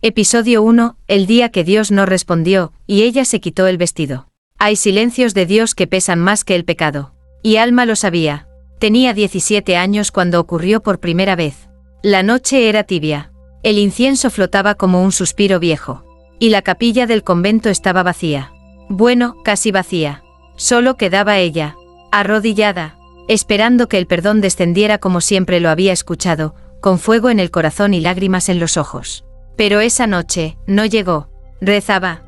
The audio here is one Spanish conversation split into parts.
Episodio 1, el día que Dios no respondió, y ella se quitó el vestido. Hay silencios de Dios que pesan más que el pecado. Y Alma lo sabía. Tenía 17 años cuando ocurrió por primera vez. La noche era tibia. El incienso flotaba como un suspiro viejo. Y la capilla del convento estaba vacía. Bueno, casi vacía. Solo quedaba ella, arrodillada, esperando que el perdón descendiera como siempre lo había escuchado, con fuego en el corazón y lágrimas en los ojos. Pero esa noche no llegó. Rezaba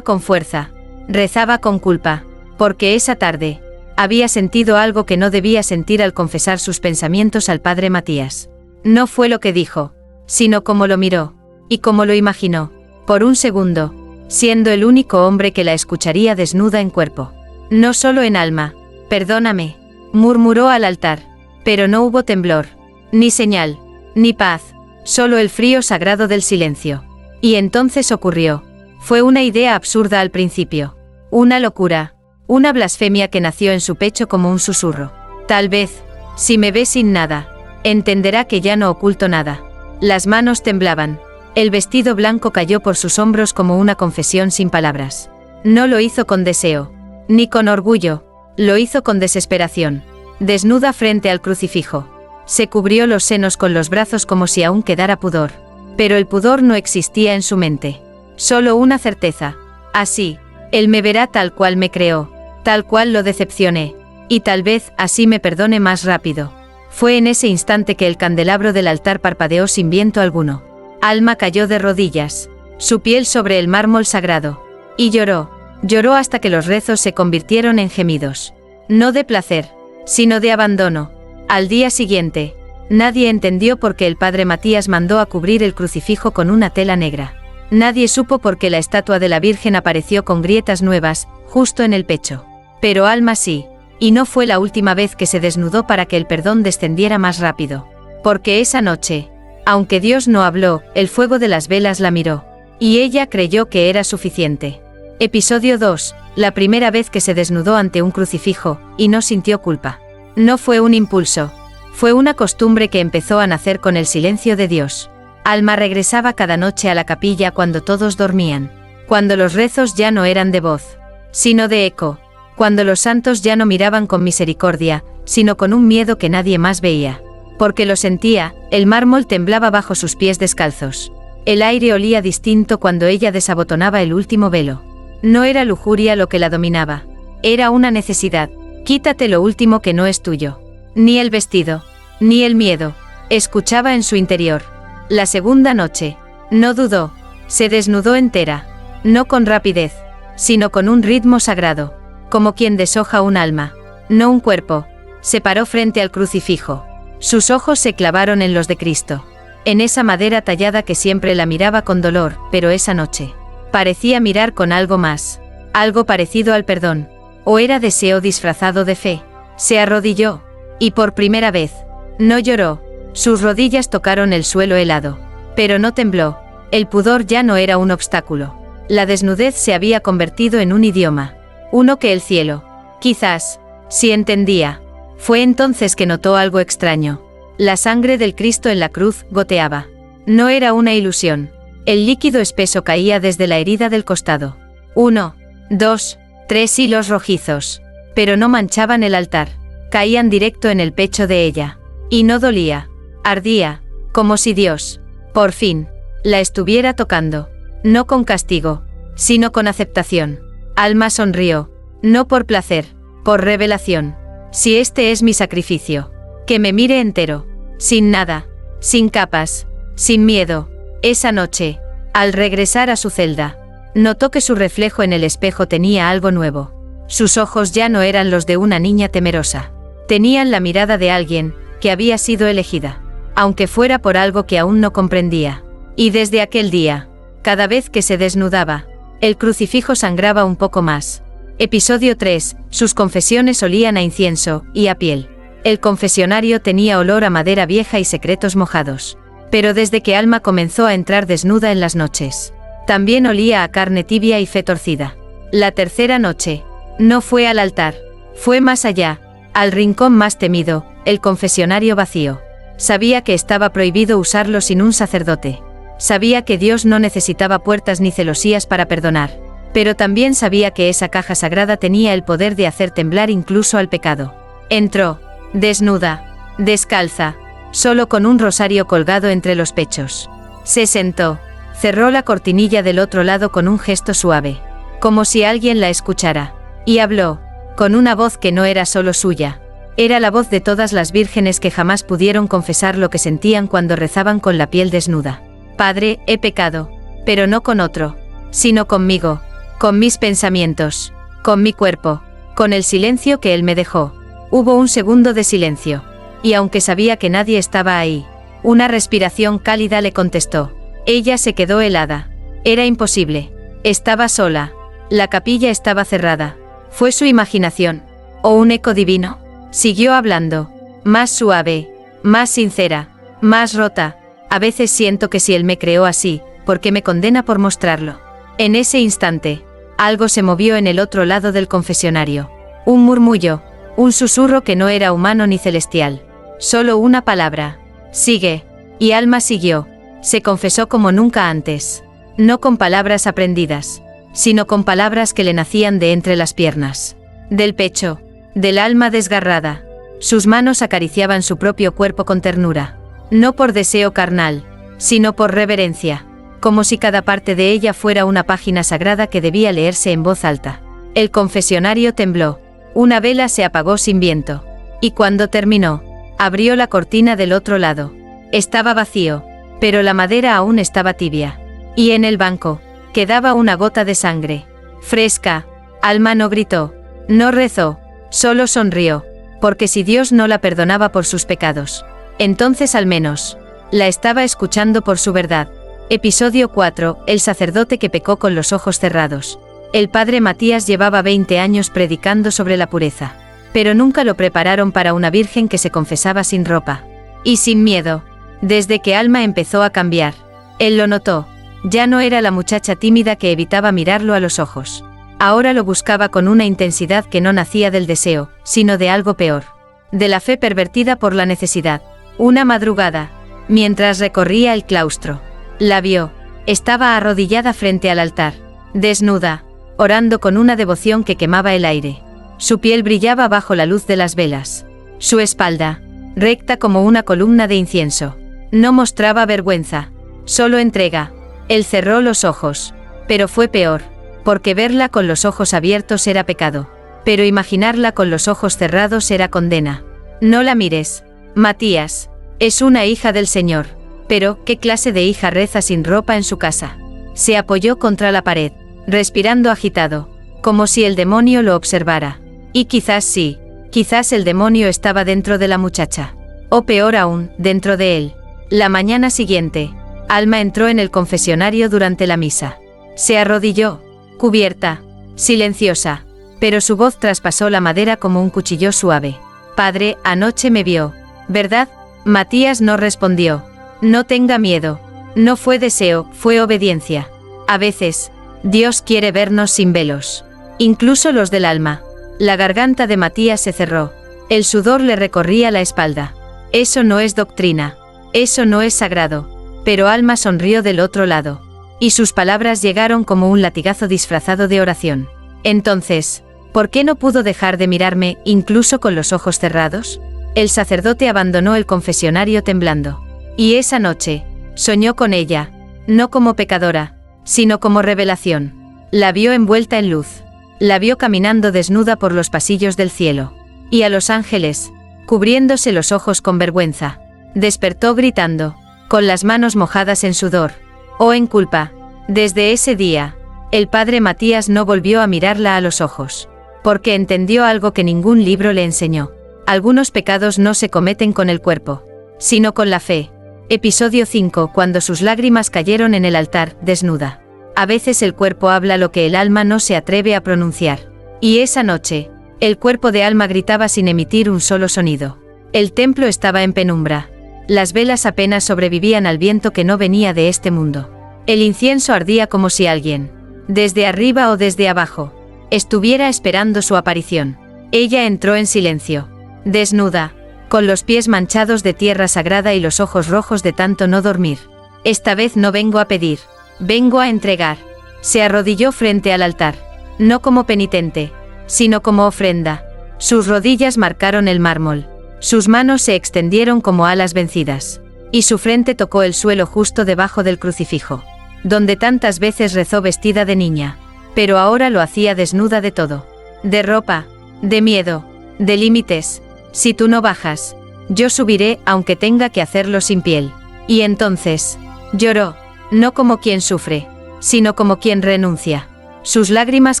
con fuerza, rezaba con culpa, porque esa tarde había sentido algo que no debía sentir al confesar sus pensamientos al padre Matías. No fue lo que dijo, sino cómo lo miró, y cómo lo imaginó, por un segundo, siendo el único hombre que la escucharía desnuda en cuerpo. No solo en alma. Perdóname, murmuró al altar, pero no hubo temblor, ni señal, ni paz. Solo el frío sagrado del silencio. Y entonces ocurrió. Fue una idea absurda al principio. Una locura. Una blasfemia que nació en su pecho como un susurro. Tal vez, si me ve sin nada, entenderá que ya no oculto nada. Las manos temblaban. El vestido blanco cayó por sus hombros como una confesión sin palabras. No lo hizo con deseo, ni con orgullo. Lo hizo con desesperación. Desnuda frente al crucifijo. Se cubrió los senos con los brazos como si aún quedara pudor. Pero el pudor no existía en su mente. Solo una certeza. Así, Él me verá tal cual me creó, tal cual lo decepcioné. Y tal vez así me perdone más rápido. Fue en ese instante que el candelabro del altar parpadeó sin viento alguno. Alma cayó de rodillas, su piel sobre el mármol sagrado. Y lloró. Lloró hasta que los rezos se convirtieron en gemidos. No de placer, sino de abandono. Al día siguiente, nadie entendió por qué el padre Matías mandó a cubrir el crucifijo con una tela negra. Nadie supo por qué la estatua de la Virgen apareció con grietas nuevas, justo en el pecho. Pero Alma sí, y no fue la última vez que se desnudó para que el perdón descendiera más rápido. Porque esa noche, aunque Dios no habló, el fuego de las velas la miró. Y ella creyó que era suficiente. Episodio 2, la primera vez que se desnudó ante un crucifijo, y no sintió culpa. No fue un impulso, fue una costumbre que empezó a nacer con el silencio de Dios. Alma regresaba cada noche a la capilla cuando todos dormían, cuando los rezos ya no eran de voz, sino de eco, cuando los santos ya no miraban con misericordia, sino con un miedo que nadie más veía. Porque lo sentía, el mármol temblaba bajo sus pies descalzos. El aire olía distinto cuando ella desabotonaba el último velo. No era lujuria lo que la dominaba, era una necesidad. Quítate lo último que no es tuyo. Ni el vestido, ni el miedo. Escuchaba en su interior. La segunda noche, no dudó, se desnudó entera, no con rapidez, sino con un ritmo sagrado, como quien deshoja un alma, no un cuerpo. Se paró frente al crucifijo. Sus ojos se clavaron en los de Cristo, en esa madera tallada que siempre la miraba con dolor, pero esa noche parecía mirar con algo más, algo parecido al perdón. ¿O era deseo disfrazado de fe? Se arrodilló, y por primera vez, no lloró. Sus rodillas tocaron el suelo helado. Pero no tembló. El pudor ya no era un obstáculo. La desnudez se había convertido en un idioma. Uno que el cielo, quizás, sí entendía. Fue entonces que notó algo extraño. La sangre del Cristo en la cruz goteaba. No era una ilusión. El líquido espeso caía desde la herida del costado. 1, 2, 3 hilos rojizos, pero no manchaban el altar, caían directo en el pecho de ella. Y no dolía, ardía, como si Dios, por fin, la estuviera tocando, no con castigo, sino con aceptación. Alma sonrió, no por placer, por revelación. Si este es mi sacrificio, que me mire entero, sin nada, sin capas, sin miedo. Esa noche, al regresar a su celda, notó que su reflejo en el espejo tenía algo nuevo. Sus ojos ya no eran los de una niña temerosa. Tenían la mirada de alguien que había sido elegida, aunque fuera por algo que aún no comprendía. Y desde aquel día, cada vez que se desnudaba, el crucifijo sangraba un poco más. Episodio 3, sus confesiones olían a incienso y a piel. El confesionario tenía olor a madera vieja y secretos mojados. Pero desde que Alma comenzó a entrar desnuda en las noches, también olía a carne tibia y fe torcida. La tercera noche, no fue al altar, fue más allá, al rincón más temido, el confesionario vacío. Sabía que estaba prohibido usarlo sin un sacerdote. Sabía que Dios no necesitaba puertas ni celosías para perdonar, pero también sabía que esa caja sagrada tenía el poder de hacer temblar incluso al pecado. Entró, desnuda, descalza, solo con un rosario colgado entre los pechos. Se sentó, cerró la cortinilla del otro lado con un gesto suave, como si alguien la escuchara, y habló, con una voz que no era solo suya. Era la voz de todas las vírgenes que jamás pudieron confesar lo que sentían cuando rezaban con la piel desnuda. Padre, he pecado, pero no con otro, sino conmigo, con mis pensamientos, con mi cuerpo, con el silencio que él me dejó. Hubo un segundo de silencio, y aunque sabía que nadie estaba ahí, una respiración cálida le contestó. Ella se quedó helada. Era imposible. Estaba sola. La capilla estaba cerrada. ¿Fue su imaginación? ¿O un eco divino? Siguió hablando, más suave, más sincera, más rota. A veces siento que si él me creó así, ¿por qué me condena por mostrarlo? En ese instante, algo se movió en el otro lado del confesionario. Un murmullo, un susurro que no era humano ni celestial. Solo una palabra. Sigue. Y Alma siguió. Se confesó como nunca antes. No con palabras aprendidas, sino con palabras que le nacían de entre las piernas. Del pecho. Del alma desgarrada. Sus manos acariciaban su propio cuerpo con ternura. No por deseo carnal, sino por reverencia. Como si cada parte de ella fuera una página sagrada que debía leerse en voz alta. El confesionario tembló. Una vela se apagó sin viento. Y cuando terminó, abrió la cortina del otro lado. Estaba vacío, pero la madera aún estaba tibia. Y en el banco, quedaba una gota de sangre. Fresca. Alma no gritó, no rezó. Solo sonrió, porque si Dios no la perdonaba por sus pecados, entonces al menos, la estaba escuchando por su verdad. Episodio 4, el sacerdote que pecó con los ojos cerrados. El padre Matías llevaba 20 años predicando sobre la pureza, pero nunca lo prepararon para una virgen que se confesaba sin ropa. Y sin miedo. Desde que Alma empezó a cambiar, él lo notó, ya no era la muchacha tímida que evitaba mirarlo a los ojos. Ahora lo buscaba con una intensidad que no nacía del deseo, sino de algo peor. De la fe pervertida por la necesidad. Una madrugada, mientras recorría el claustro, la vio. Estaba arrodillada frente al altar, desnuda, orando con una devoción que quemaba el aire. Su piel brillaba bajo la luz de las velas. Su espalda, recta como una columna de incienso, no mostraba vergüenza, solo entrega. Él cerró los ojos, pero fue peor. Porque verla con los ojos abiertos era pecado, pero imaginarla con los ojos cerrados era condena. No la mires, Matías, es una hija del Señor. Pero, ¿qué clase de hija reza sin ropa en su casa? Se apoyó contra la pared, respirando agitado, como si el demonio lo observara. Y quizás sí, quizás el demonio estaba dentro de la muchacha. O peor aún, dentro de él. La mañana siguiente, Alma entró en el confesionario durante la misa. Se arrodilló, cubierta, silenciosa, pero su voz traspasó la madera como un cuchillo suave. Padre, anoche me vio, ¿verdad? Matías no respondió. No tenga miedo. No fue deseo, fue obediencia. A veces, Dios quiere vernos sin velos. Incluso los del alma. La garganta de Matías se cerró. El sudor le recorría la espalda. Eso no es doctrina. Eso no es sagrado. Pero Alma sonrió del otro lado. Y sus palabras llegaron como un latigazo disfrazado de oración. Entonces, ¿por qué no pudo dejar de mirarme, incluso con los ojos cerrados? El sacerdote abandonó el confesionario temblando. Y esa noche, soñó con ella, no como pecadora, sino como revelación. La vio envuelta en luz. La vio caminando desnuda por los pasillos del cielo. Y a los ángeles, cubriéndose los ojos con vergüenza. Despertó gritando, con las manos mojadas en sudor. O en culpa. Desde ese día, el padre Matías no volvió a mirarla a los ojos, porque entendió algo que ningún libro le enseñó. Algunos pecados no se cometen con el cuerpo, sino con la fe. Episodio 5, cuando sus lágrimas cayeron en el altar, desnuda. A veces el cuerpo habla lo que el alma no se atreve a pronunciar. Y esa noche, el cuerpo de Alma gritaba sin emitir un solo sonido. El templo estaba en penumbra. Las velas apenas sobrevivían al viento que no venía de este mundo. El incienso ardía como si alguien, desde arriba o desde abajo, estuviera esperando su aparición. Ella entró en silencio, desnuda, con los pies manchados de tierra sagrada y los ojos rojos de tanto no dormir. Esta vez no vengo a pedir, vengo a entregar. Se arrodilló frente al altar, no como penitente, sino como ofrenda. Sus rodillas marcaron el mármol, sus manos se extendieron como alas vencidas, y su frente tocó el suelo justo debajo del crucifijo, donde tantas veces rezó vestida de niña, pero ahora lo hacía desnuda de todo, de ropa, de miedo, de límites. Si tú no bajas, yo subiré aunque tenga que hacerlo sin piel. Y entonces, lloró, no como quien sufre, sino como quien renuncia. Sus lágrimas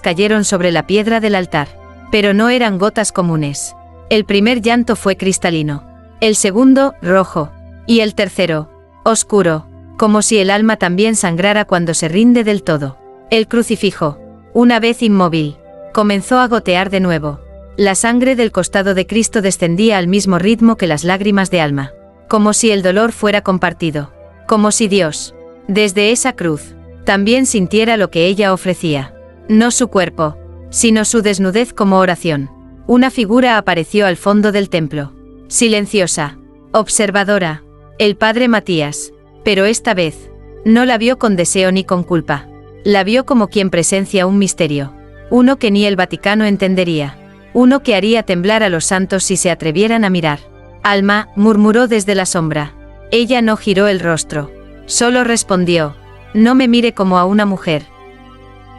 cayeron sobre la piedra del altar, pero no eran gotas comunes. El primer llanto fue cristalino, el segundo, rojo, y el tercero, oscuro, como si el alma también sangrara cuando se rinde del todo. El crucifijo, una vez inmóvil, comenzó a gotear de nuevo. La sangre del costado de Cristo descendía al mismo ritmo que las lágrimas de Alma, como si el dolor fuera compartido, como si Dios, desde esa cruz, también sintiera lo que ella ofrecía. No su cuerpo, sino su desnudez como oración. Una figura apareció al fondo del templo, silenciosa, observadora, el padre Matías, pero esta vez, no la vio con deseo ni con culpa. La vio como quien presencia un misterio, uno que ni el Vaticano entendería, uno que haría temblar a los santos si se atrevieran a mirar. Alma, murmuró desde la sombra. Ella no giró el rostro, solo respondió, no me mire como a una mujer.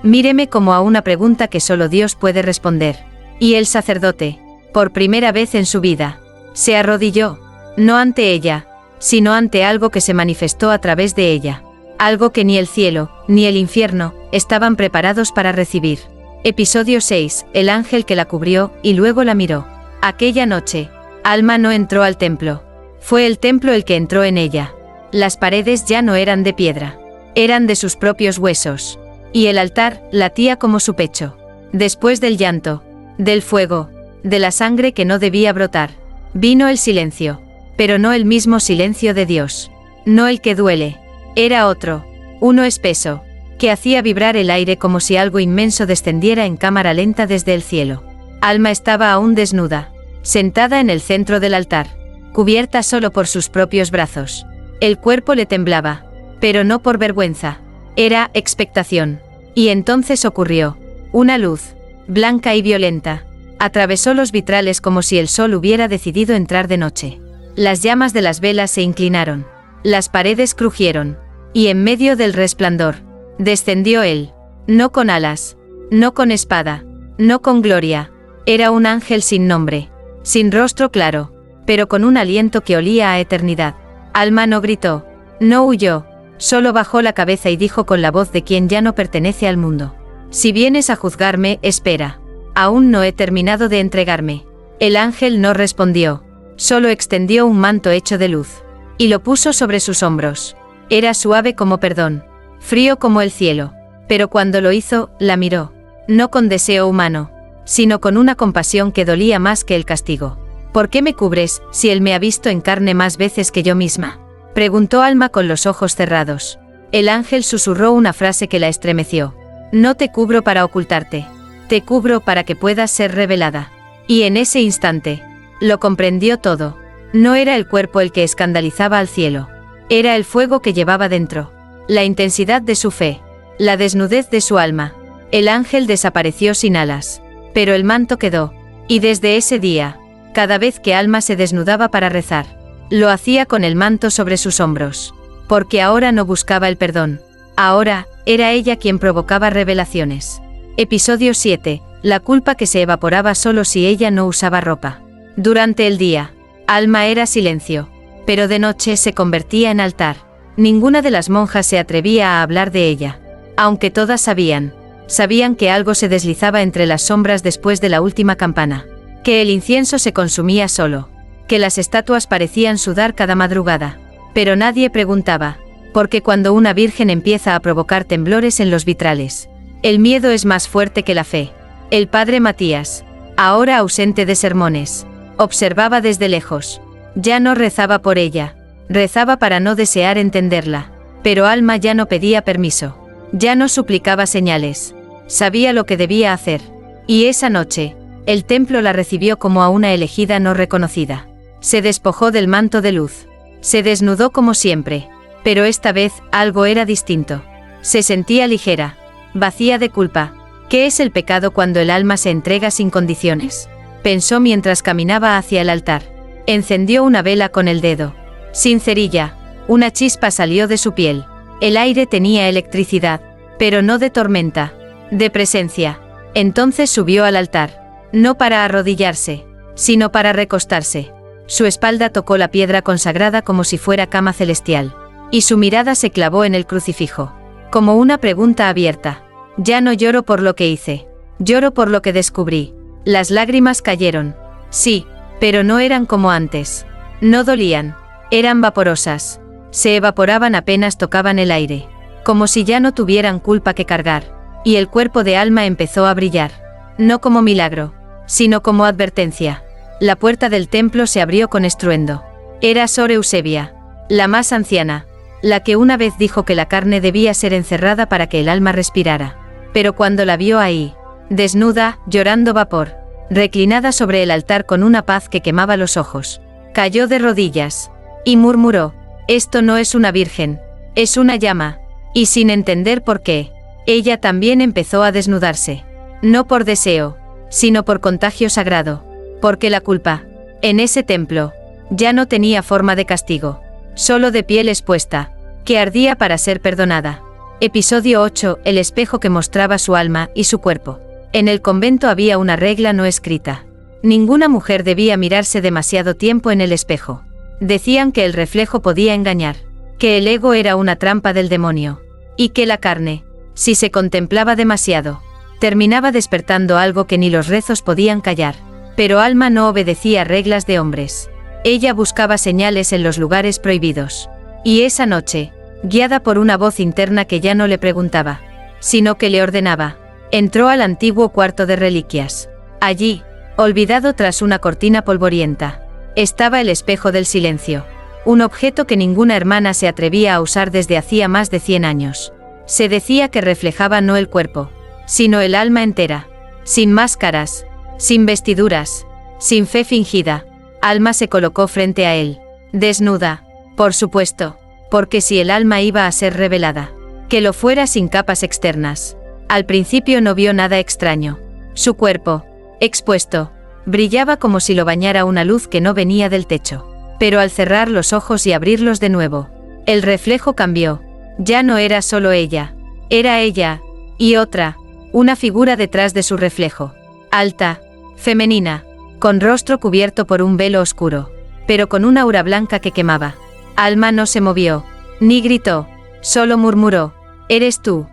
Míreme como a una pregunta que solo Dios puede responder. Y el sacerdote, por primera vez en su vida, se arrodilló, no ante ella, sino ante algo que se manifestó a través de ella, algo que ni el cielo, ni el infierno, estaban preparados para recibir. Episodio 6, el ángel que la cubrió, y luego la miró. Aquella noche, Alma no entró al templo. Fue el templo el que entró en ella. Las paredes ya no eran de piedra, eran de sus propios huesos. Y el altar latía como su pecho. Después del llanto, del fuego, de la sangre que no debía brotar, vino el silencio, pero no el mismo silencio de Dios. No el que duele, era otro, uno espeso, que hacía vibrar el aire como si algo inmenso descendiera en cámara lenta desde el cielo. Alma estaba aún desnuda, sentada en el centro del altar, cubierta solo por sus propios brazos. El cuerpo le temblaba, pero no por vergüenza, era expectación. Y entonces ocurrió. Una luz, blanca y violenta, atravesó los vitrales como si el sol hubiera decidido entrar de noche. Las llamas de las velas se inclinaron, las paredes crujieron, y en medio del resplandor, descendió él, no con alas, no con espada, no con gloria, era un ángel sin nombre, sin rostro claro, pero con un aliento que olía a eternidad. Alma no gritó, no huyó, solo bajó la cabeza y dijo con la voz de quien ya no pertenece al mundo: si vienes a juzgarme, espera, aún no he terminado de entregarme. El ángel no respondió, solo extendió un manto hecho de luz, y lo puso sobre sus hombros. Era suave como perdón, frío como el cielo, pero cuando lo hizo, la miró, no con deseo humano, sino con una compasión que dolía más que el castigo. ¿Por qué me cubres, si él me ha visto en carne más veces que yo misma?, preguntó Alma con los ojos cerrados. El ángel susurró una frase que la estremeció. No te cubro para ocultarte, te cubro para que puedas ser revelada. Y en ese instante, lo comprendió todo. No era el cuerpo el que escandalizaba al cielo, era el fuego que llevaba dentro, la intensidad de su fe, la desnudez de su alma. El ángel desapareció sin alas, pero el manto quedó, y desde ese día, cada vez que Alma se desnudaba para rezar, lo hacía con el manto sobre sus hombros, porque ahora no buscaba el perdón, ahora, era ella quien provocaba revelaciones. Episodio 7, la culpa que se evaporaba solo si ella no usaba ropa. Durante el día, Alma era silencio, pero de noche se convertía en altar. Ninguna de las monjas se atrevía a hablar de ella, aunque todas sabían que algo se deslizaba entre las sombras después de la última campana, que el incienso se consumía solo, que las estatuas parecían sudar cada madrugada, pero nadie preguntaba, porque cuando una virgen empieza a provocar temblores en los vitrales, el miedo es más fuerte que la fe. El padre Matías, ahora ausente de sermones, observaba desde lejos. Ya no rezaba por ella, rezaba para no desear entenderla, pero Alma ya no pedía permiso, ya no suplicaba señales, sabía lo que debía hacer, y esa noche, el templo la recibió como a una elegida no reconocida. Se despojó del manto de luz, se desnudó como siempre, Pero esta vez, algo era distinto. Se sentía ligera, vacía de culpa. ¿Qué es el pecado cuando el alma se entrega sin condiciones? Pensó mientras caminaba hacia el altar. Encendió una vela con el dedo. Sin cerilla, una chispa salió de su piel. El aire tenía electricidad, pero no de tormenta, de presencia. Entonces subió al altar, no para arrodillarse, sino para recostarse. Su espalda tocó la piedra consagrada como si fuera cama celestial, y su mirada se clavó en el crucifijo, como una pregunta abierta. Ya no lloro por lo que hice, lloro por lo que descubrí. Las lágrimas cayeron. Sí, pero no eran como antes. No dolían, eran vaporosas. Se evaporaban apenas tocaban el aire, como si ya no tuvieran culpa que cargar, y el cuerpo de Alma empezó a brillar, no como milagro, sino como advertencia. La puerta del templo se abrió con estruendo. Era Sor Eusebia, la más anciana, la que una vez dijo que la carne debía ser encerrada para que el alma respirara. Pero cuando la vio ahí, desnuda, llorando vapor, reclinada sobre el altar con una paz que quemaba los ojos, cayó de rodillas, y murmuró: «Esto no es una virgen, es una llama», y sin entender por qué, ella también empezó a desnudarse. No por deseo, sino por contagio sagrado, porque la culpa, en ese templo, ya no tenía forma de castigo, solo de piel expuesta, que ardía para ser perdonada. Episodio 8. El espejo que mostraba su alma y su cuerpo. En el convento había una regla no escrita. Ninguna mujer debía mirarse demasiado tiempo en el espejo. Decían que el reflejo podía engañar, que el ego era una trampa del demonio, y que la carne, si se contemplaba demasiado, terminaba despertando algo que ni los rezos podían callar. Pero Alma no obedecía reglas de hombres. Ella buscaba señales en los lugares prohibidos. Y esa noche, guiada por una voz interna que ya no le preguntaba, sino que le ordenaba, entró al antiguo cuarto de reliquias. Allí, olvidado tras una cortina polvorienta, estaba el espejo del silencio, un objeto que ninguna hermana se atrevía a usar desde hacía más de 100 años. Se decía que reflejaba no el cuerpo, sino el alma entera, sin máscaras, sin vestiduras, sin fe fingida. Alma se colocó frente a él, desnuda, por supuesto, porque si el alma iba a ser revelada, que lo fuera sin capas externas. Al principio no vio nada extraño. Su cuerpo, expuesto, brillaba como si lo bañara una luz que no venía del techo. Pero al cerrar los ojos y abrirlos de nuevo, el reflejo cambió. Ya no era solo ella, era ella, y otra, una figura detrás de su reflejo. Alta, femenina, con rostro cubierto por un velo oscuro, pero con una aura blanca que quemaba. Alma no se movió, ni gritó, solo murmuró: «¿Eres tú,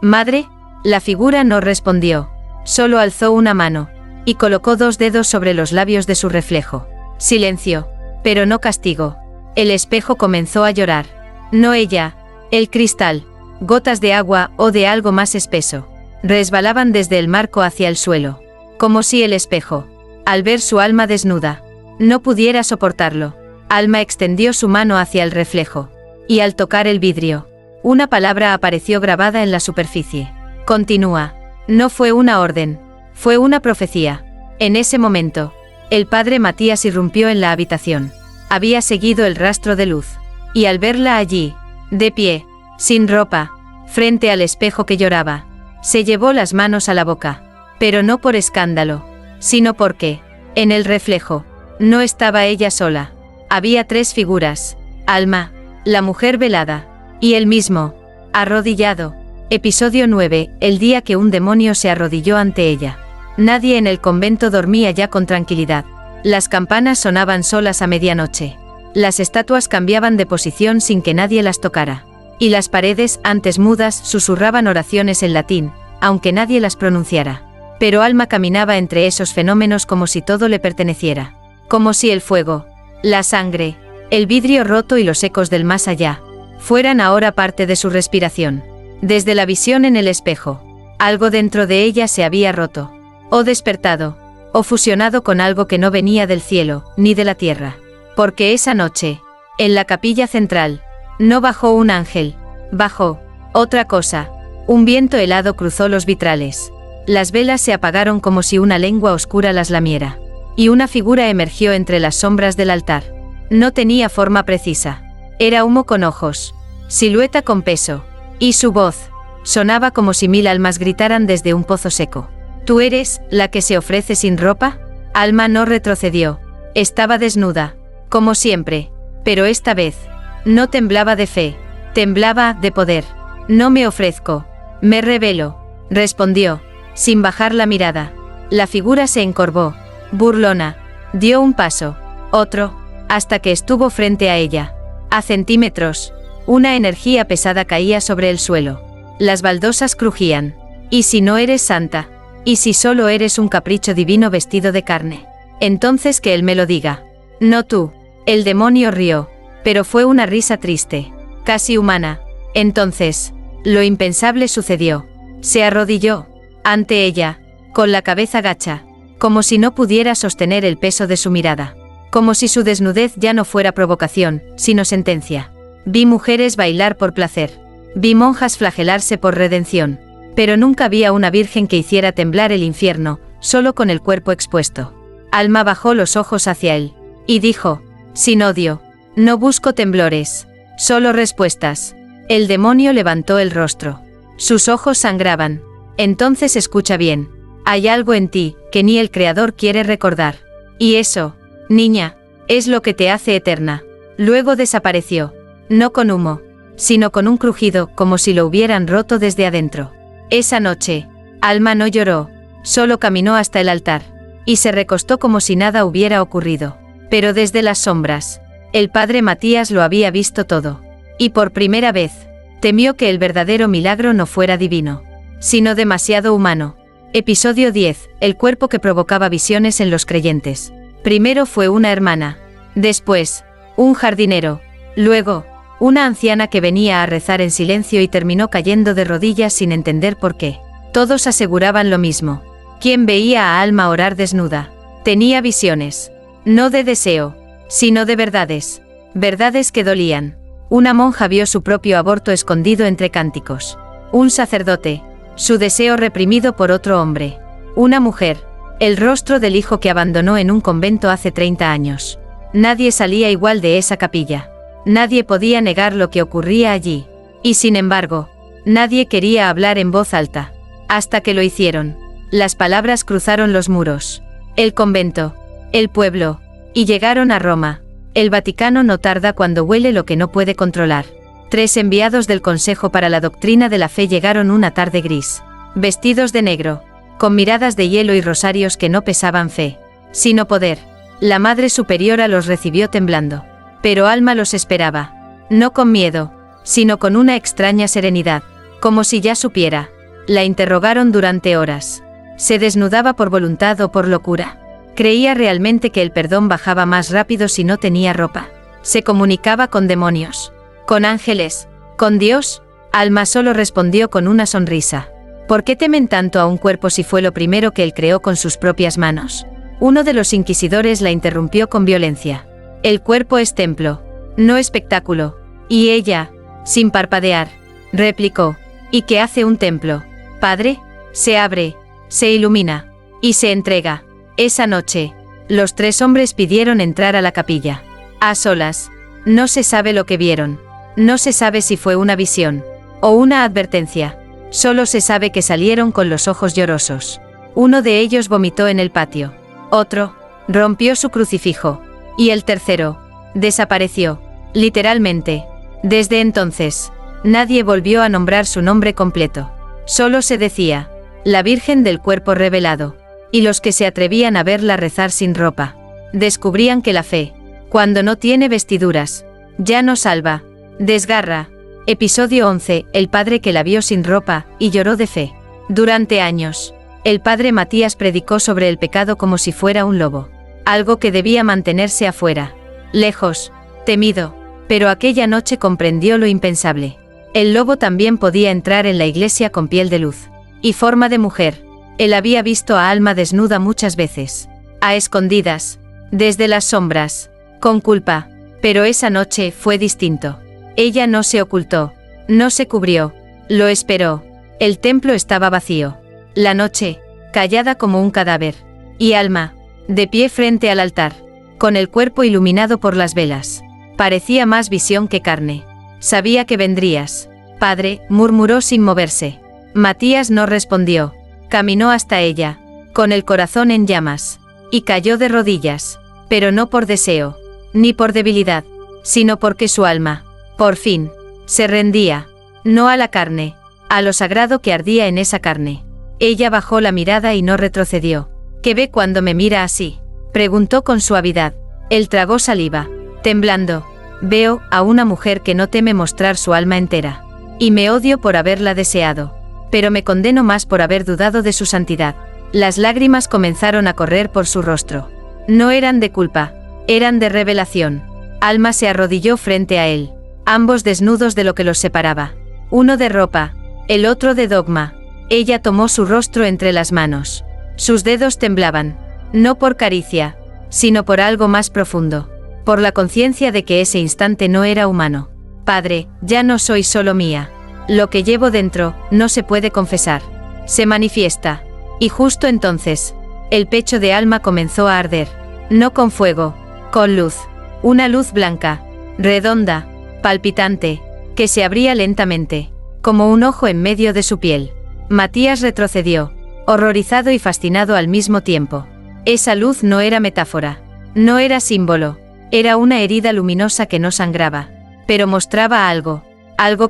madre?». La figura no respondió, solo alzó una mano, y colocó 2 dedos sobre los labios de su reflejo. Silencio, pero no castigo. El espejo comenzó a llorar. No ella, el cristal, gotas de agua o de algo más espeso, resbalaban desde el marco hacia el suelo, como si el espejo, al ver su alma desnuda, no pudiera soportarlo. Alma extendió su mano hacia el reflejo, y al tocar el vidrio, una palabra apareció grabada en la superficie. Continúa. No fue una orden, fue una profecía. En ese momento, el padre Matías irrumpió en la habitación. Había seguido el rastro de luz, y al verla allí, de pie, sin ropa, frente al espejo que lloraba, se llevó las manos a la boca, pero no por escándalo, sino porque, en el reflejo, no estaba ella sola. Había 3 figuras: Alma, la mujer velada, y él mismo, arrodillado. Episodio 9. El día que un demonio se arrodilló ante ella. Nadie en el convento dormía ya con tranquilidad. Las campanas sonaban solas a medianoche. Las estatuas cambiaban de posición sin que nadie las tocara. Y las paredes, antes mudas, susurraban oraciones en latín, aunque nadie las pronunciara. Pero Alma caminaba entre esos fenómenos como si todo le perteneciera. Como si el fuego, la sangre, el vidrio roto y los ecos del más allá, fueran ahora parte de su respiración. Desde la visión en el espejo, algo dentro de ella se había roto, o despertado, o fusionado con algo que no venía del cielo, ni de la tierra. Porque esa noche, en la capilla central, no bajó un ángel, bajó otra cosa. Un viento helado cruzó los vitrales. Las velas se apagaron como si una lengua oscura las lamiera. Y una figura emergió entre las sombras del altar. No tenía forma precisa. Era humo con ojos, silueta con peso, y su voz sonaba como si 1000 almas gritaran desde un pozo seco. ¿Tú eres la que se ofrece sin ropa? Alma no retrocedió. Estaba desnuda, como siempre, pero esta vez no temblaba de fe, temblaba de poder. No me ofrezco, me revelo, respondió, sin bajar la mirada. La figura se encorvó, burlona, dio un paso, otro, hasta que estuvo frente a ella. A centímetros, una energía pesada caía sobre el suelo. Las baldosas crujían. ¿Y si no eres santa? ¿Y si solo eres un capricho divino vestido de carne? Entonces que él me lo diga. No tú. El demonio rió, pero fue una risa triste, casi humana. Entonces, lo impensable sucedió. Se arrodilló ante ella, con la cabeza gacha, como si no pudiera sostener el peso de su mirada. Como si su desnudez ya no fuera provocación, sino sentencia. Vi mujeres bailar por placer. Vi monjas flagelarse por redención. Pero nunca vi a una virgen que hiciera temblar el infierno, solo con el cuerpo expuesto. Alma bajó los ojos hacia él, y dijo, sin odio, no busco temblores, solo respuestas. El demonio levantó el rostro. Sus ojos sangraban. Entonces escucha bien. Hay algo en ti, que ni el Creador quiere recordar. Y eso, niña, es lo que te hace eterna. Luego desapareció. No con humo, sino con un crujido, como si lo hubieran roto desde adentro. Esa noche, Alma no lloró, solo caminó hasta el altar, y se recostó como si nada hubiera ocurrido. Pero desde las sombras, el padre Matías lo había visto todo. Y por primera vez, temió que el verdadero milagro no fuera divino, sino demasiado humano. Episodio 10. El cuerpo que provocaba visiones en los creyentes. Primero fue una hermana, después, un jardinero, luego, una anciana que venía a rezar en silencio y terminó cayendo de rodillas sin entender por qué. Todos aseguraban lo mismo. Quien veía a Alma orar desnuda, tenía visiones, no de deseo, sino de verdades, verdades que dolían. Una monja vio su propio aborto escondido entre cánticos. Un sacerdote, su deseo reprimido por otro hombre. Una mujer, el rostro del hijo que abandonó en un convento hace 30 años. Nadie salía igual de esa capilla. Nadie podía negar lo que ocurría allí. Y sin embargo, nadie quería hablar en voz alta. Hasta que lo hicieron. Las palabras cruzaron los muros. El convento, el pueblo, y llegaron a Roma. El Vaticano no tarda cuando huele lo que no puede controlar. 3 enviados del Consejo para la Doctrina de la Fe llegaron una tarde gris, vestidos de negro, con miradas de hielo y rosarios que no pesaban fe, sino poder. La Madre Superiora los recibió temblando. Pero Alma los esperaba, no con miedo, sino con una extraña serenidad, como si ya supiera. La interrogaron durante horas. ¿Se desnudaba por voluntad o por locura? ¿Creía realmente que el perdón bajaba más rápido si no tenía ropa? ¿Se comunicaba con demonios? ¿Con ángeles? ¿Con Dios? Alma solo respondió con una sonrisa. ¿Por qué temen tanto a un cuerpo si fue lo primero que él creó con sus propias manos? Uno de los inquisidores la interrumpió con violencia. El cuerpo es templo, no espectáculo. Y ella, sin parpadear, replicó, ¿y qué hace un templo? Padre, se abre, se ilumina, y se entrega. Esa noche, los 3 hombres pidieron entrar a la capilla. A solas, no se sabe lo que vieron. No se sabe si fue una visión, o una advertencia. Solo se sabe que salieron con los ojos llorosos. Uno de ellos vomitó en el patio. Otro, rompió su crucifijo. Y el tercero, desapareció, literalmente. Desde entonces, nadie volvió a nombrar su nombre completo. Solo se decía, la Virgen del Cuerpo Revelado. Y los que se atrevían a verla rezar sin ropa, descubrían que la fe, cuando no tiene vestiduras, ya no salva, desgarra. Episodio 11. El padre que la vio sin ropa, y lloró de fe. Durante años, el padre Matías predicó sobre el pecado como si fuera un lobo. Algo que debía mantenerse afuera, lejos, temido, pero aquella noche comprendió lo impensable. El lobo también podía entrar en la iglesia con piel de luz y forma de mujer. Él había visto a Alma desnuda muchas veces, a escondidas, desde las sombras, con culpa, pero esa noche fue distinto. Ella no se ocultó, no se cubrió, lo esperó. El templo estaba vacío. La noche, callada como un cadáver. Y Alma, de pie frente al altar, con el cuerpo iluminado por las velas. Parecía más visión que carne. Sabía que vendrías. Padre, murmuró sin moverse. Matías no respondió. Caminó hasta ella, con el corazón en llamas, y cayó de rodillas, pero no por deseo, ni por debilidad, sino porque su alma, por fin, se rendía, no a la carne, a lo sagrado que ardía en esa carne. Ella bajó la mirada y no retrocedió. ¿Qué ve cuando me mira así?, preguntó con suavidad. Él tragó saliva, temblando. Veo a una mujer que no teme mostrar su alma entera. Y me odio por haberla deseado. Pero me condeno más por haber dudado de su santidad. Las lágrimas comenzaron a correr por su rostro. No eran de culpa, eran de revelación. Alma se arrodilló frente a él, ambos desnudos de lo que los separaba. Uno de ropa, el otro de dogma. Ella tomó su rostro entre las manos. Sus dedos temblaban, no por caricia, sino por algo más profundo, por la conciencia de que ese instante no era humano. Padre, ya no soy solo mía. Lo que llevo dentro, no se puede confesar. Se manifiesta. Y justo entonces, el pecho de Alma comenzó a arder. No con fuego, con luz. Una luz blanca, redonda, palpitante, que se abría lentamente, como un ojo en medio de su piel. Matías retrocedió, horrorizado y fascinado al mismo tiempo. Esa luz no era metáfora, no era símbolo, era una herida luminosa que no sangraba, pero mostraba algo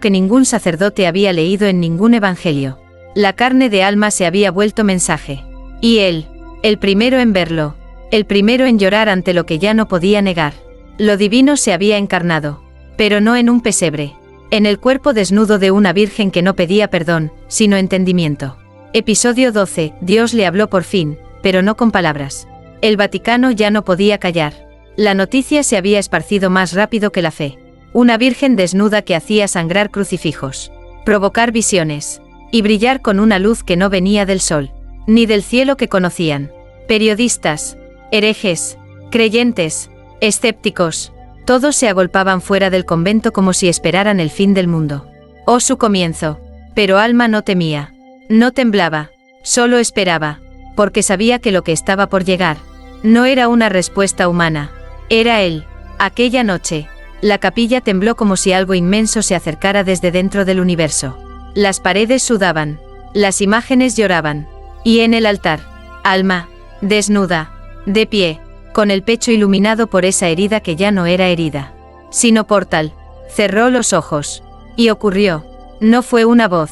que ningún sacerdote había leído en ningún evangelio. La carne de Alma se había vuelto mensaje. Y él, el primero en verlo, el primero en llorar ante lo que ya no podía negar. Lo divino se había encarnado, pero no en un pesebre, en el cuerpo desnudo de una virgen que no pedía perdón, sino entendimiento. Episodio 12. Dios le habló por fin, pero no con palabras. El Vaticano ya no podía callar. La noticia se había esparcido más rápido que la fe. Una virgen desnuda que hacía sangrar crucifijos, provocar visiones, y brillar con una luz que no venía del sol, ni del cielo que conocían. Periodistas, herejes, creyentes, escépticos, todos se agolpaban fuera del convento como si esperaran el fin del mundo. Oh, su comienzo. Pero Alma no temía, no temblaba, solo esperaba, porque sabía que lo que estaba por llegar no era una respuesta humana, era él. Aquella noche, la capilla tembló como si algo inmenso se acercara desde dentro del universo. Las paredes sudaban, las imágenes lloraban, y en el altar, Alma, desnuda, de pie, con el pecho iluminado por esa herida que ya no era herida, sino portal, cerró los ojos, y ocurrió. No fue una voz,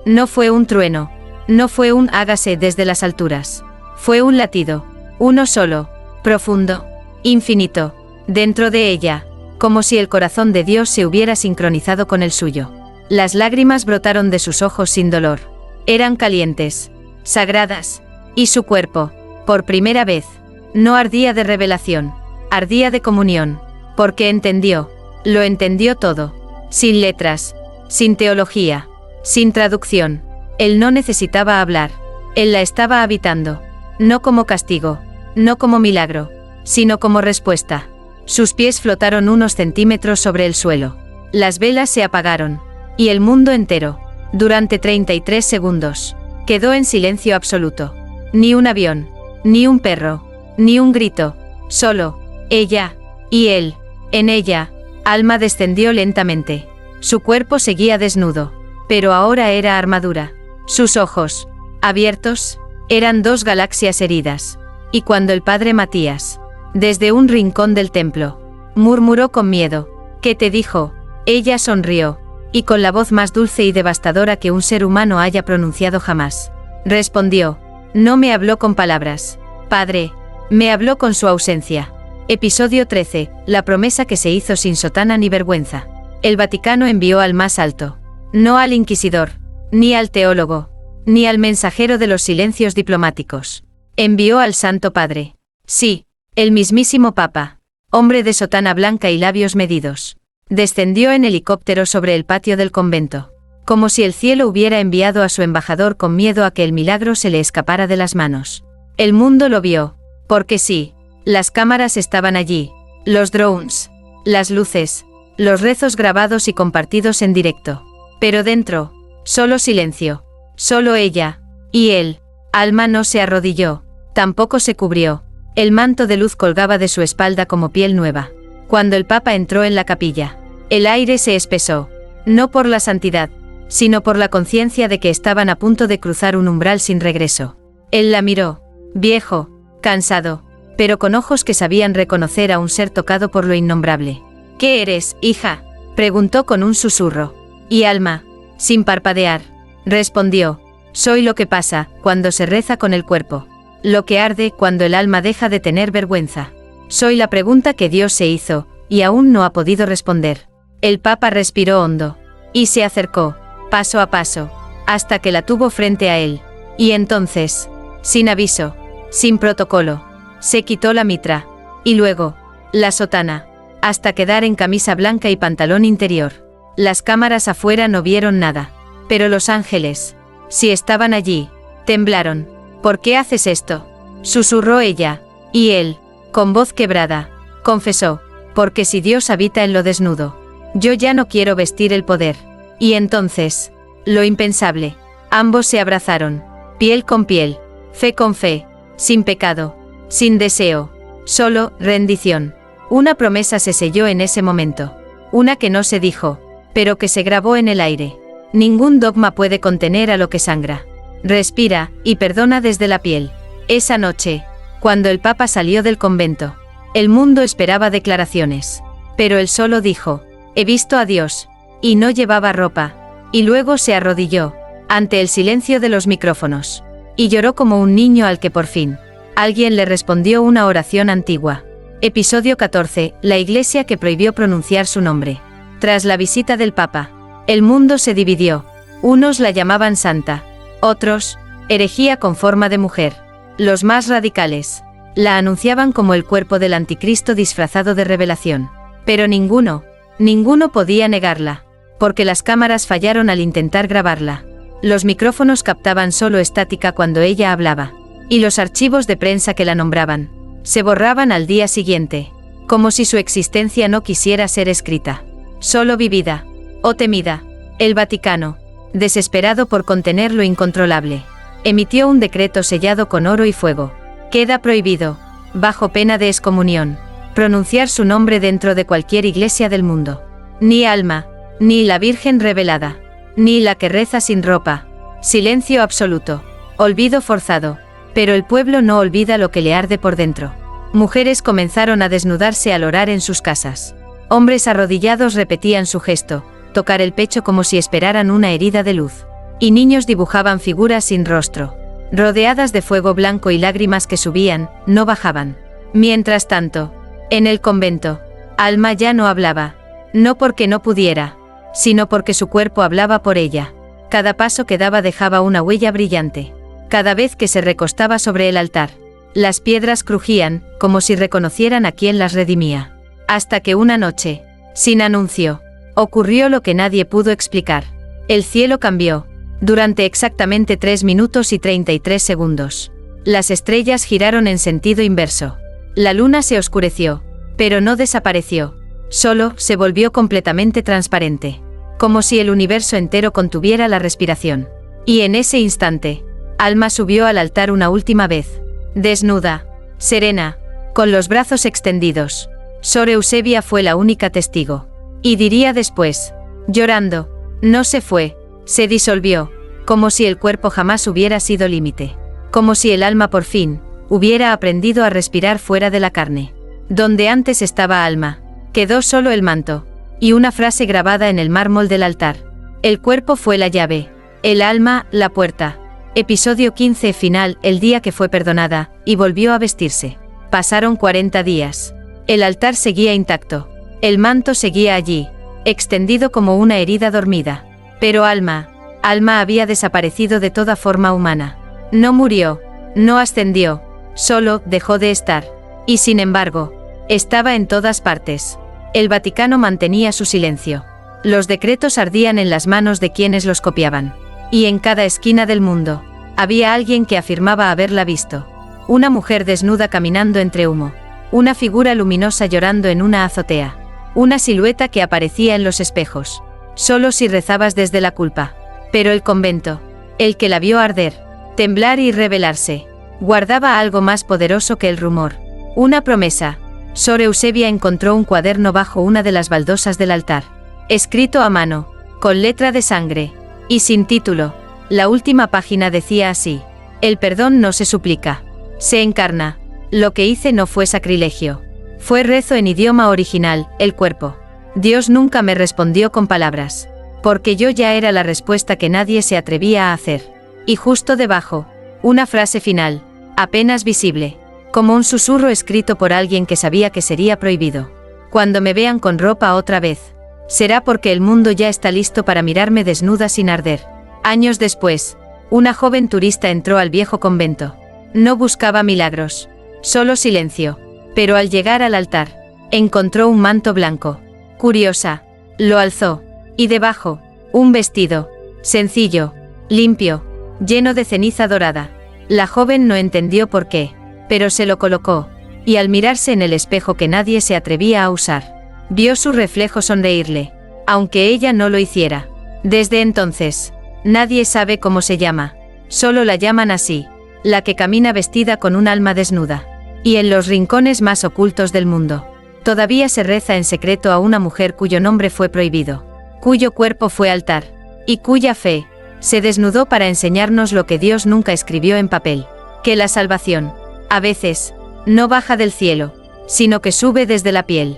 no fue un trueno, no fue un hágase desde las alturas, fue un latido, uno solo, profundo, infinito, dentro de ella, como si el corazón de Dios se hubiera sincronizado con el suyo. Las lágrimas brotaron de sus ojos sin dolor. Eran calientes, sagradas, y su cuerpo, por primera vez, no ardía de revelación, ardía de comunión, porque entendió, lo entendió todo, sin letras, sin teología, sin traducción. Él no necesitaba hablar, él la estaba habitando, no como castigo, no como milagro, sino como respuesta. Sus pies flotaron unos centímetros sobre el suelo. Las velas se apagaron, y el mundo entero, durante 33 segundos, quedó en silencio absoluto. Ni un avión, ni un perro, ni un grito, solo ella y él. En ella, Alma descendió lentamente. Su cuerpo seguía desnudo, pero ahora era armadura. Sus ojos, abiertos, eran dos galaxias heridas. Y cuando el padre Matías, desde un rincón del templo, murmuró con miedo, ¿qué te dijo?, ella sonrió, y con la voz más dulce y devastadora que un ser humano haya pronunciado jamás, respondió, no me habló con palabras, padre, me habló con su ausencia. Episodio 13. La promesa que se hizo sin sotana ni vergüenza. El Vaticano envió al más alto, no al inquisidor, ni al teólogo, ni al mensajero de los silencios diplomáticos. Envió al Santo Padre. Sí, el mismísimo Papa, hombre de sotana blanca y labios medidos, descendió en helicóptero sobre el patio del convento, como si el cielo hubiera enviado a su embajador con miedo a que el milagro se le escapara de las manos. El mundo lo vio, porque sí, las cámaras estaban allí, los drones, las luces, los rezos grabados y compartidos en directo. Pero dentro, solo silencio, solo ella, y él. Alma no se arrodilló, tampoco se cubrió. El manto de luz colgaba de su espalda como piel nueva. Cuando el Papa entró en la capilla, el aire se espesó, no por la santidad, sino por la conciencia de que estaban a punto de cruzar un umbral sin regreso. Él la miró, viejo, cansado, pero con ojos que sabían reconocer a un ser tocado por lo innombrable. ¿Qué eres, hija?, preguntó con un susurro. Y Alma, sin parpadear, respondió: soy lo que pasa cuando se reza con el cuerpo, lo que arde cuando el alma deja de tener vergüenza. Soy la pregunta que Dios se hizo, y aún no ha podido responder. El Papa respiró hondo, y se acercó, paso a paso, hasta que la tuvo frente a él. Y entonces, sin aviso, sin protocolo, se quitó la mitra, y luego, la sotana, hasta quedar en camisa blanca y pantalón interior. Las cámaras afuera no vieron nada, pero los ángeles, si estaban allí, temblaron. ¿Por qué haces esto?, susurró ella, y él, con voz quebrada, confesó: porque si Dios habita en lo desnudo, yo ya no quiero vestir el poder. Y entonces, lo impensable, ambos se abrazaron, piel con piel, fe con fe, sin pecado, sin deseo, solo rendición. Una promesa se selló en ese momento, una que no se dijo, pero que se grabó en el aire. Ningún dogma puede contener a lo que sangra, respira y perdona desde la piel. Esa noche, cuando el Papa salió del convento, el mundo esperaba declaraciones, pero él solo dijo: he visto a Dios, y no llevaba ropa, y luego se arrodilló, ante el silencio de los micrófonos, y lloró como un niño al que por fin, alguien le respondió una oración antigua. Episodio 14, la Iglesia que prohibió pronunciar su nombre. Tras la visita del Papa, el mundo se dividió. Unos la llamaban santa, otros, herejía con forma de mujer. Los más radicales, la anunciaban como el cuerpo del anticristo disfrazado de revelación. Pero ninguno podía negarla, porque las cámaras fallaron al intentar grabarla. Los micrófonos captaban solo estática cuando ella hablaba, y los archivos de prensa que la nombraban se borraban al día siguiente, como si su existencia no quisiera ser escrita, solo vivida o temida. El Vaticano, desesperado por contener lo incontrolable, emitió un decreto sellado con oro y fuego. Queda prohibido, bajo pena de excomunión, pronunciar su nombre dentro de cualquier iglesia del mundo. Ni Alma, ni la Virgen revelada, ni la que reza sin ropa. Silencio absoluto, olvido forzado. Pero el pueblo no olvida lo que le arde por dentro. Mujeres comenzaron a desnudarse al orar en sus casas. Hombres arrodillados repetían su gesto, tocar el pecho como si esperaran una herida de luz. Y niños dibujaban figuras sin rostro, rodeadas de fuego blanco y lágrimas que subían, no bajaban. Mientras tanto, en el convento, Alma ya no hablaba, no porque no pudiera, sino porque su cuerpo hablaba por ella. Cada paso que daba dejaba una huella brillante. Cada vez que se recostaba sobre el altar, las piedras crujían, como si reconocieran a quien las redimía. Hasta que una noche, sin anuncio, ocurrió lo que nadie pudo explicar. El cielo cambió, durante exactamente 3 minutos y 33 segundos. Las estrellas giraron en sentido inverso. La luna se oscureció, pero no desapareció, solo se volvió completamente transparente, como si el universo entero contuviera la respiración. Y en ese instante, Alma subió al altar una última vez, desnuda, serena, con los brazos extendidos. Sor Eusebia fue la única testigo. Y diría después, llorando: no se fue, se disolvió, como si el cuerpo jamás hubiera sido límite, como si el alma por fin hubiera aprendido a respirar fuera de la carne. Donde antes estaba Alma, quedó solo el manto, y una frase grabada en el mármol del altar: el cuerpo fue la llave, el alma, la puerta. Episodio 15 final, el día que fue perdonada, y volvió a vestirse. Pasaron 40 días. El altar seguía intacto. El manto seguía allí, extendido como una herida dormida. Pero Alma había desaparecido de toda forma humana. No murió, no ascendió, solo dejó de estar. Y sin embargo, estaba en todas partes. El Vaticano mantenía su silencio. Los decretos ardían en las manos de quienes los copiaban. Y en cada esquina del mundo, había alguien que afirmaba haberla visto. Una mujer desnuda caminando entre humo. Una figura luminosa llorando en una azotea. Una silueta que aparecía en los espejos. Solo si rezabas desde la culpa. Pero el convento, el que la vio arder, temblar y rebelarse, guardaba algo más poderoso que el rumor. Una promesa. Sor Eusebia encontró un cuaderno bajo una de las baldosas del altar. Escrito a mano, con letra de sangre, y sin título. La última página decía así: el perdón no se suplica, se encarna. Lo que hice no fue sacrilegio. Fue rezo en idioma original, el cuerpo. Dios nunca me respondió con palabras, porque yo ya era la respuesta que nadie se atrevía a hacer. Y justo debajo, una frase final, apenas visible, como un susurro escrito por alguien que sabía que sería prohibido. Cuando me vean con ropa otra vez, será porque el mundo ya está listo para mirarme desnuda sin arder. Años después, una joven turista entró al viejo convento. No buscaba milagros, solo silencio. Pero al llegar al altar, encontró un manto blanco. Curiosa, lo alzó, y debajo, un vestido, sencillo, limpio, lleno de ceniza dorada. La joven no entendió por qué, pero se lo colocó, y al mirarse en el espejo que nadie se atrevía a usar, vio su reflejo sonreírle, aunque ella no lo hiciera. Desde entonces, nadie sabe cómo se llama, solo la llaman así, la que camina vestida con un alma desnuda. Y en los rincones más ocultos del mundo, todavía se reza en secreto a una mujer cuyo nombre fue prohibido, cuyo cuerpo fue altar, y cuya fe se desnudó para enseñarnos lo que Dios nunca escribió en papel, que la salvación, a veces, no baja del cielo, sino que sube desde la piel.